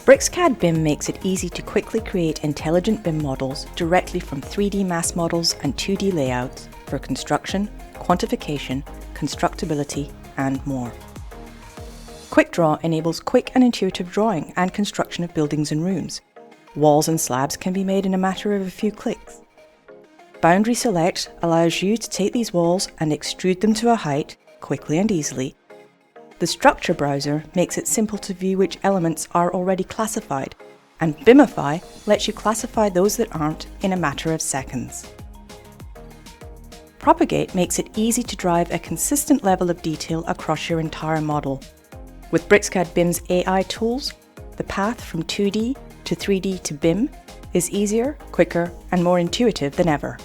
BricsCAD BIM makes it easy to quickly create intelligent BIM models directly from 3D mass models and 2D layouts for construction, quantification, constructability, and more. QuickDraw enables quick and intuitive drawing and construction of buildings and rooms. Walls and slabs can be made in a matter of a few clicks. Boundary Select allows you to take these walls and extrude them to a height quickly and easily. The Structure browser makes it simple to view which elements are already classified, and BIMify lets you classify those that aren't in a matter of seconds. Propagate makes it easy to drive a consistent level of detail across your entire model. With BricsCAD BIM's AI tools, the path from 2D to 3D to BIM is easier, quicker, and more intuitive than ever.